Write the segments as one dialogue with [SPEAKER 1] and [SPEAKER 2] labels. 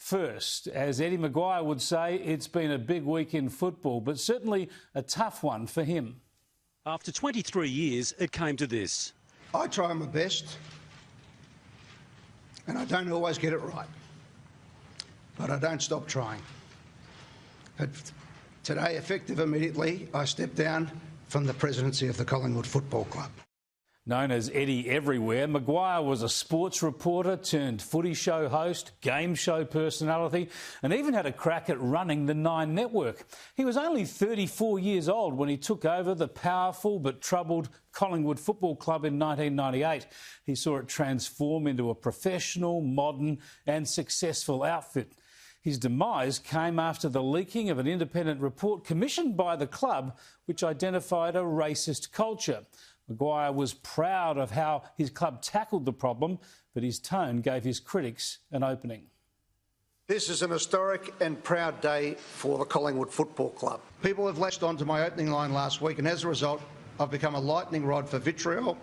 [SPEAKER 1] First, as Eddie McGuire would say, it's been a big week in football, but certainly a tough one for him.
[SPEAKER 2] After 23 years, it came to this.
[SPEAKER 3] I try my best, and I don't always get it right, but I don't stop trying. But today, effective immediately, I step down from the presidency of the Collingwood Football Club.
[SPEAKER 1] Known as Eddie Everywhere, McGuire was a sports reporter turned footy show host, game show personality, and even had a crack at running the Nine Network. He was only 34 years old when he took over the powerful but troubled Collingwood Football Club in 1998. He saw it transform into a professional, modern and successful outfit. His demise came after the leaking of an independent report commissioned by the club which identified a racist culture. McGuire was proud of how his club tackled the problem, but his tone gave his critics an opening.
[SPEAKER 3] This is an historic and proud day for the Collingwood Football Club. People have latched on to my opening line last week, and as a result, I've become a lightning rod for vitriol,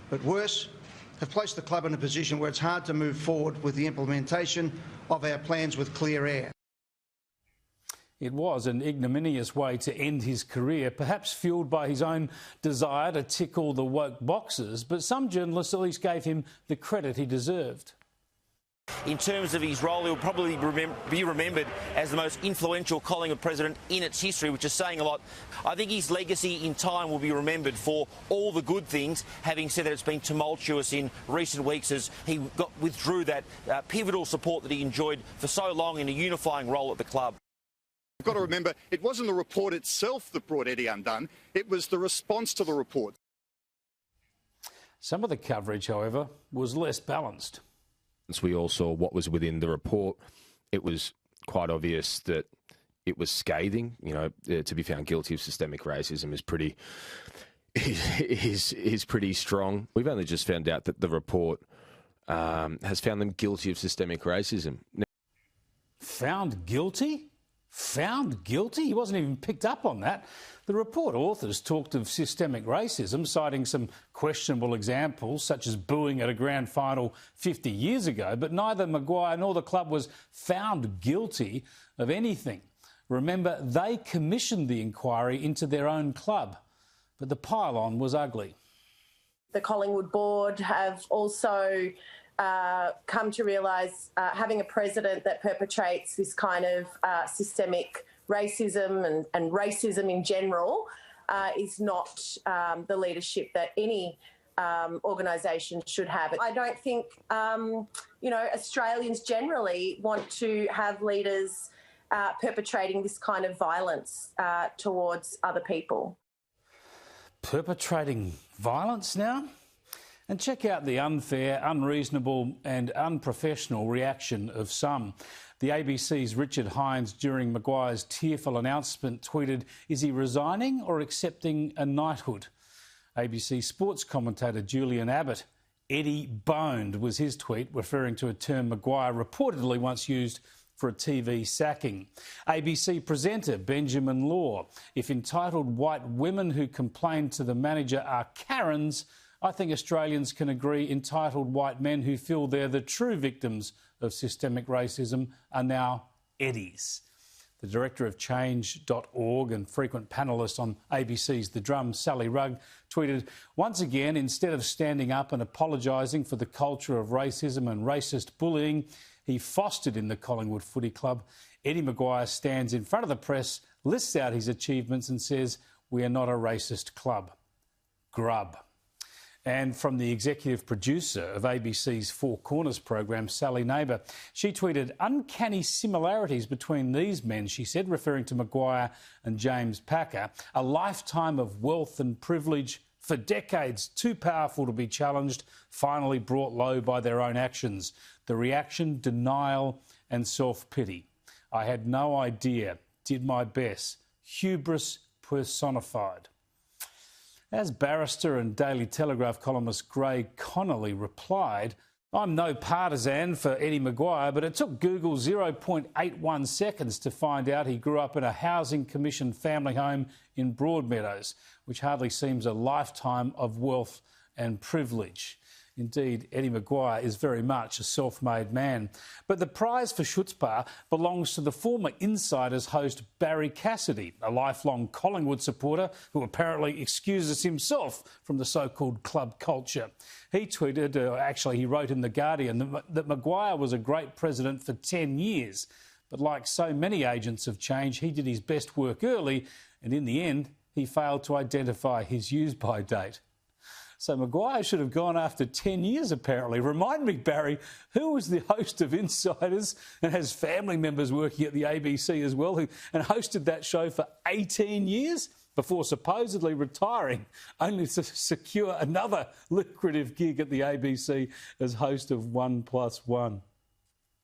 [SPEAKER 3] but worse, have placed the club in a position where it's hard to move forward with the implementation of our plans with clear air.
[SPEAKER 1] It was an ignominious way to end his career, perhaps fuelled by his own desire to tick all the woke boxes, but some journalists at least gave him the credit he deserved.
[SPEAKER 4] In terms of his role, he'll probably be remembered as the most influential Collingwood president in its history, which is saying a lot. I think his legacy in time will be remembered for all the good things, having said that it's been tumultuous in recent weeks as he withdrew that pivotal support that he enjoyed for so long in a unifying role at the club.
[SPEAKER 5] You've got to remember, it wasn't the report itself that brought Eddie undone, it was the response to the report.
[SPEAKER 1] Some of the coverage, however, was less balanced.
[SPEAKER 6] Once we all saw what was within the report, it was quite obvious that it was scathing. You know, to be found guilty of systemic racism is pretty strong. We've only just found out that the report has found them guilty of systemic racism.
[SPEAKER 1] Found guilty? Found guilty? He wasn't even picked up on that. The report authors talked of systemic racism, citing some questionable examples, such as booing at a grand final 50 years ago, but neither McGuire nor the club was found guilty of anything. Remember, they commissioned the inquiry into their own club, but the pile-on was ugly.
[SPEAKER 7] The Collingwood board have also come to realise having a president that perpetrates this kind of systemic racism and racism in general is not the leadership that any organisation should have. I don't think, Australians generally want to have leaders perpetrating this kind of violence towards other people.
[SPEAKER 1] Perpetrating violence now? And check out the unfair, unreasonable and unprofessional reaction of some. The ABC's Richard Hines, during McGuire's tearful announcement, tweeted, "Is he resigning or accepting a knighthood?" ABC sports commentator Julian Abbott, "Eddie boned," was his tweet, referring to a term McGuire reportedly once used for a TV sacking. ABC presenter Benjamin Law, "If entitled white women who complain to the manager are Karens, I think Australians can agree entitled white men who feel they're the true victims of systemic racism are now Eddies." The director of Change.org and frequent panellist on ABC's The Drum, Sally Rugg, tweeted, "Once again, instead of standing up and apologising for the culture of racism and racist bullying he fostered in the Collingwood Footy Club, Eddie McGuire stands in front of the press, lists out his achievements and says, 'We are not a racist club.' Grub." And from the executive producer of ABC's Four Corners program, Sally Neighbour, she tweeted, "Uncanny similarities between these men," she said, referring to McGuire and James Packer. "A lifetime of wealth and privilege, for decades too powerful to be challenged, finally brought low by their own actions. The reaction, denial and self-pity. I had no idea, did my best. Hubris personified." As barrister and Daily Telegraph columnist Gray Connolly replied, "I'm no partisan for Eddie McGuire, but it took Google 0.81 seconds to find out he grew up in a Housing Commission family home in Broadmeadows, which hardly seems a lifetime of wealth and privilege." Indeed, Eddie McGuire is very much a self-made man. But the prize for chutzpah belongs to the former Insiders host Barry Cassidy, a lifelong Collingwood supporter who apparently excuses himself from the so-called club culture. He tweeted, he wrote in The Guardian, that McGuire was a great president for 10 years. But like so many agents of change, he did his best work early, and in the end, he failed to identify his use-by date. So Maguire should have gone after 10 years, apparently. Remind me, Barry, who was the host of Insiders and has family members working at the ABC as well, and hosted that show for 18 years before supposedly retiring, only to secure another lucrative gig at the ABC as host of 1+1.